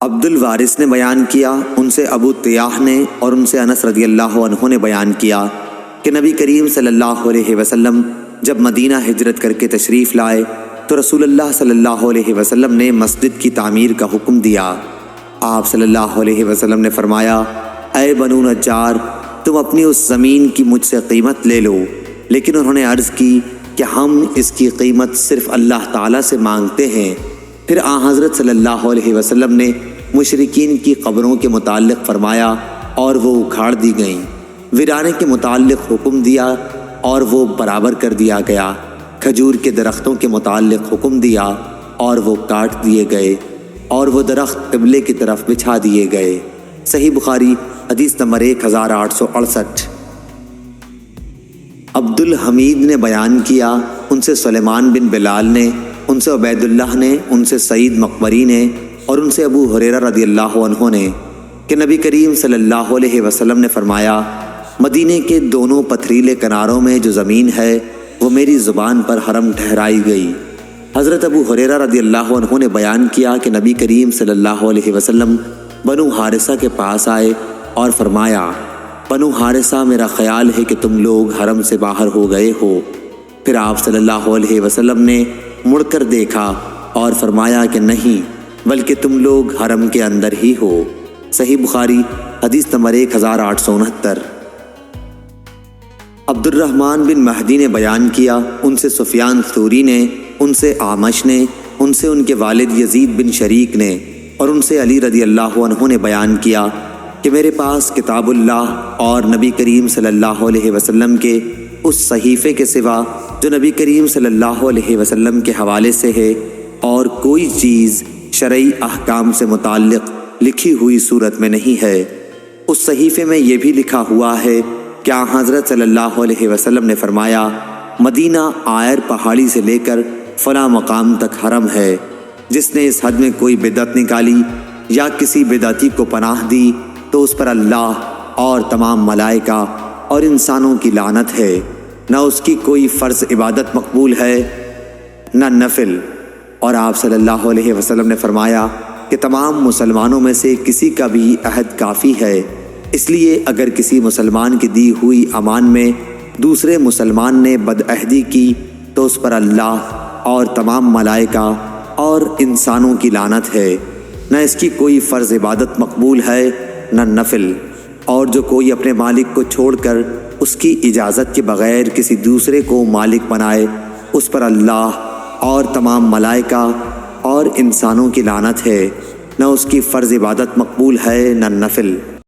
عبد الوارث نے بیان کیا، ان سے ابو طیاح نے اور ان سے انس رضی اللہ عنہ نے بیان کیا کہ نبی کریم صلی اللہ علیہ وسلم جب مدینہ ہجرت کر کے تشریف لائے تو رسول اللہ صلی اللہ علیہ وسلم نے مسجد کی تعمیر کا حکم دیا۔ آپ صلی اللہ علیہ وسلم نے فرمایا، اے بنو نجار، تم اپنی اس زمین کی مجھ سے قیمت لے لو۔ لیکن انہوں نے عرض کی کہ ہم اس کی قیمت صرف اللہ تعالیٰ سے مانگتے ہیں۔ پھر حضرت صلی اللہ علیہ وسلم نے مشرکین کی قبروں کے متعلق فرمایا اور وہ اکھاڑ دی گئیں، ویرانے کے متعلق حکم دیا اور وہ برابر کر دیا گیا، کھجور کے درختوں کے متعلق حکم دیا اور وہ کاٹ دیے گئے اور وہ درخت قبلے کی طرف بچھا دیے گئے۔ صحیح بخاری حدیث نمبر 1868۔ عبد الحمید نے بیان کیا، ان سے سلیمان بن بلال نے، ان سے عبید اللہ نے، ان سے سعید مقبری نے اور ان سے ابو ہریرہ رضی اللہ عنہ نے کہ نبی کریم صلی اللہ علیہ وسلم نے فرمایا، مدینے کے دونوں پتھریلے کناروں میں جو زمین ہے وہ میری زبان پر حرم ٹھہرائی گئی۔ حضرت ابو ہریرہ رضی اللہ عنہ نے بیان کیا کہ نبی کریم صلی اللہ علیہ وسلم بنو حارثہ کے پاس آئے اور فرمایا، بنو حارثہ، میرا خیال ہے کہ تم لوگ حرم سے باہر ہو گئے ہو۔ پھر آپ صلی اللہ علیہ وسلم نے مڑ کر دیکھا اور فرمایا کہ نہیں، بلکہ تم لوگ حرم کے اندر ہی ہو۔ صحیح بخاری حدیث نمبر 1869۔ عبد الرحمن بن مہدی نے بیان کیا، ان سے سفیان ثوری نے، ان سے اعمش نے، ان سے ان کے والد یزید بن شریک نے اور ان سے علی رضی اللہ عنہ نے بیان کیا کہ میرے پاس کتاب اللہ اور نبی کریم صلی اللہ علیہ وسلم کے اس صحیفے کے سوا جو نبی کریم صلی اللہ علیہ وسلم کے حوالے سے ہے اور کوئی چیز شرعی احکام سے متعلق لکھی ہوئی صورت میں نہیں ہے۔ اس صحیفے میں یہ بھی لکھا ہوا ہے کہ حضرت صلی اللہ علیہ وسلم نے فرمایا، مدینہ آئر پہاڑی سے لے کر فلاں مقام تک حرم ہے، جس نے اس حد میں کوئی بدعت نکالی یا کسی بدعتی کو پناہ دی تو اس پر اللہ اور تمام ملائکہ اور انسانوں کی لعنت ہے، نہ اس کی کوئی فرض عبادت مقبول ہے نہ نفل۔ اور آپ صلی اللہ علیہ وسلم نے فرمایا کہ تمام مسلمانوں میں سے کسی کا بھی عہد کافی ہے، اس لیے اگر کسی مسلمان کی دی ہوئی امان میں دوسرے مسلمان نے بدعہدی کی تو اس پر اللہ اور تمام ملائکہ اور انسانوں کی لعنت ہے، نہ اس کی کوئی فرض عبادت مقبول ہے نہ نفل۔ اور جو کوئی اپنے مالک کو چھوڑ کر اس کی اجازت کے بغیر کسی دوسرے کو مالک بنائے، اس پر اللہ اور تمام ملائکہ اور انسانوں کی لعنت ہے، نہ اس کی فرض عبادت مقبول ہے نہ نفل۔